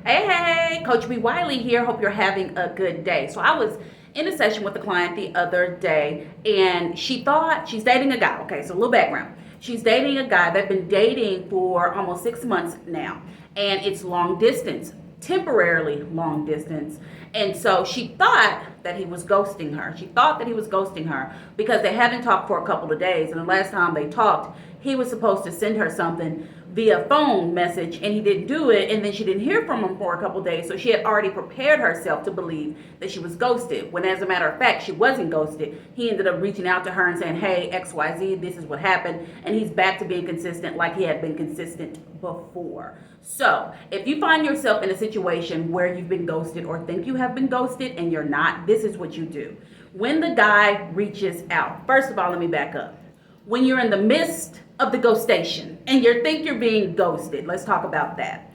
Hey, Coach B. Wiley here. Hope you're having a good day. So I was in a session with a client the other day, and she thought she's dating a guy. Okay, so a little background. She's dating a guy. They've been dating for almost 6 months now, and it's long distance, temporarily long distance. And so she thought that he was ghosting her. She thought that he was ghosting her because they haven't talked for a couple of days. And the last time they talked, he was supposed to send her something via phone message, and he didn't do it. And then she didn't hear from him for a couple of days. So she had already prepared herself to believe that she was ghosted, when as a matter of fact, she wasn't ghosted. He ended up reaching out to her and saying, hey, XYZ, this is what happened. And he's back to being consistent like he had been consistent before. So if you find yourself in a situation where you've been ghosted or think you have been ghosted and you're not, this is what you do. When the guy reaches out, first of all, let me back up. When you're in the midst of the ghostation and you think you're being ghosted, let's talk about that.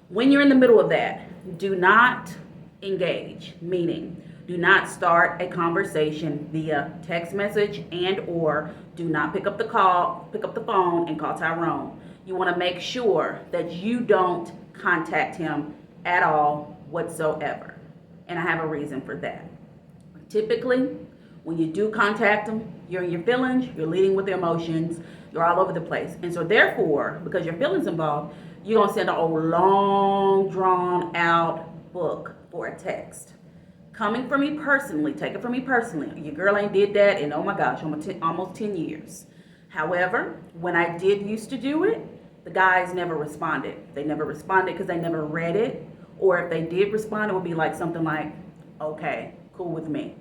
When you're in the middle of that, do not engage, meaning do not start a conversation via text message, and or do not pick up the phone and call Tyrone. You want to make sure that you don't contact him at all whatsoever. And I have a reason for that. Typically, when you do contact them, you're in your feelings, you're leading with your emotions, you're all over the place. And so therefore, because your feelings involved, you're going to send a long, drawn out book for a text. Coming from me personally, take it from me personally, your girl ain't did that in, oh my gosh, almost 10 years. However, when I did used to do it, the guys never responded. They never responded because they never read it. Or if they did respond, it would be like something like, okay, cool with me.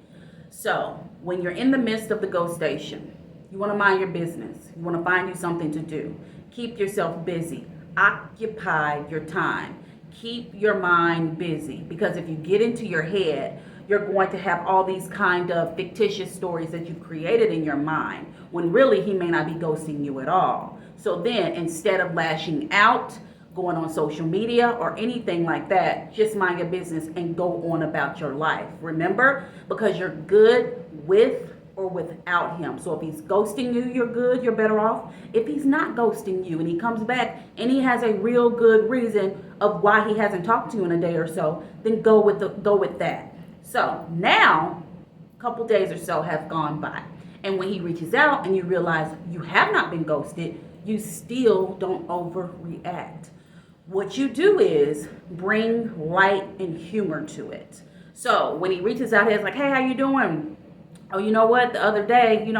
So when you're in the midst of the ghostation, you want to mind your business. You want to find you something to do. Keep yourself busy. Occupy your time. Keep your mind busy, because if you get into your head, you're going to have all these kind of fictitious stories that you've created in your mind, when really he may not be ghosting you at all. So then, instead of lashing out, going on social media or anything like that, just mind your business and go on about your life. Remember, because you're good with or without him. So if he's ghosting you, you're good, you're better off. If he's not ghosting you and he comes back and he has a real good reason of why he hasn't talked to you in a day or so, then go with that. So now, a couple days or so have gone by. And when he reaches out and you realize you have not been ghosted, you still don't overreact. What you do is bring light and humor to it. So when he reaches out, he's like, hey, how you doing? Oh, you know what? The other day,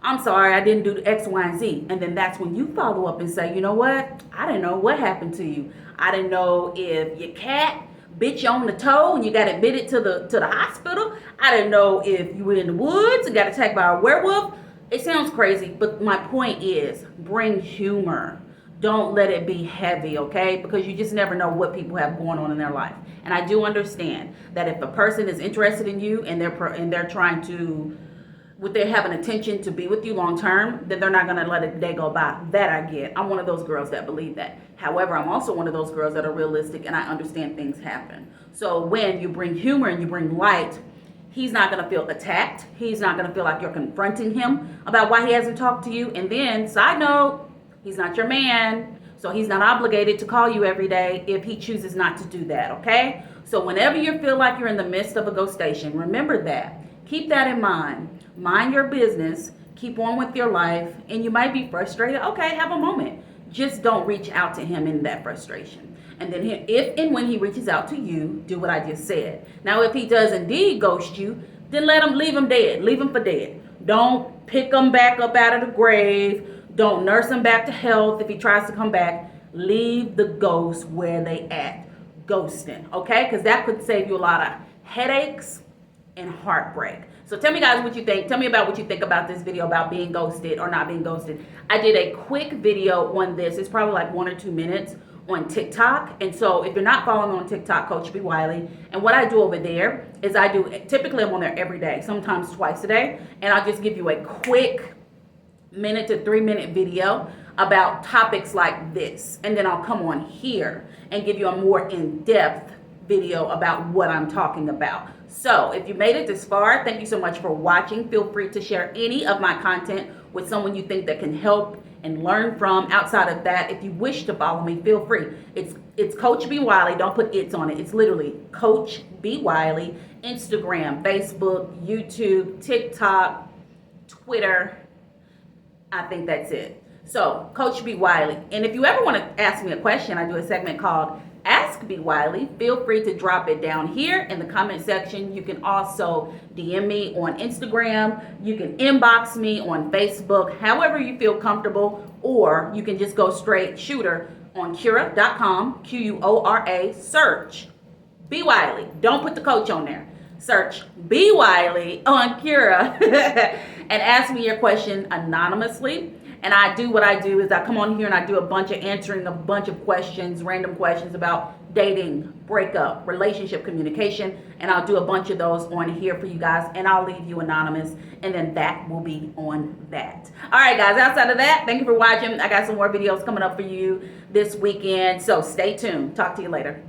I'm sorry, I didn't do X, Y, and Z. And then that's when you follow up and say, you know what? I didn't know what happened to you. I didn't know if your cat bit you on the toe and you got admitted to the hospital. I didn't know if you were in the woods and got attacked by a werewolf. It sounds crazy, but my point is, bring humor. Don't let it be heavy, okay? Because you just never know what people have going on in their life. And I do understand that if a person is interested in you and they're trying to, they have an intention to be with you long term, then they're not going to let a day go by. That I get. I'm one of those girls that believe that. However, I'm also one of those girls that are realistic, and I understand things happen. So when you bring humor and you bring light, he's not going to feel attacked. He's not going to feel like you're confronting him about why he hasn't talked to you. And then, side note, he's not your man, so he's not obligated to call you every day if he chooses not to do that, okay? So whenever you feel like you're in the midst of a ghostation, remember that. Keep that in mind. Mind your business. Keep on with your life. And you might be frustrated. Okay, have a moment. Just don't reach out to him in that frustration. And then if and when he reaches out to you, do what I just said. Now, if he does indeed ghost you, then leave him dead. Leave him for dead. Don't pick him back up out of the grave. Don't nurse him back to health if he tries to come back. Leave the ghosts where they at. Ghosting, okay? Because that could save you a lot of headaches and heartbreak. So tell me, guys, what you think. Tell me about what you think about this video about being ghosted or not being ghosted. I did a quick video on this. It's probably like 1 or 2 minutes on TikTok. And so if you're not following me on TikTok, Coach B. Wiley, and what I do over there is typically I'm on there every day, sometimes twice a day. And I'll just give you a quick 1 to 3 minute video about topics like this, and then I'll come on here and give you a more in-depth video about what I'm talking about. So if you made it this far, thank you so much for watching. Feel free to share any of my content with someone you think that can help and learn from. Outside of that, if you wish to follow me, feel free. It's Coach B Wiley. Don't put "it's" on it. It's literally Coach B Wiley. Instagram, Facebook, YouTube, TikTok, Twitter. I think that's it. So, Coach B Wiley. And if you ever want to ask me a question, I do a segment called Ask B Wiley. Feel free to drop it down here in the comment section. You can also DM me on Instagram. You can inbox me on Facebook, however you feel comfortable, or you can just go straight shooter on Quora.com, Quora, search B Wiley. Don't put the coach on there. Search B Wiley on Quora and ask me your question anonymously. And I do what I do is I come on here and I do a bunch of answering a bunch of questions, random questions about dating, breakup, relationship communication. And I'll do a bunch of those on here for you guys. And I'll leave you anonymous. And then that will be on that. All right, guys. Outside of that, thank you for watching. I got some more videos coming up for you this weekend. So stay tuned. Talk to you later.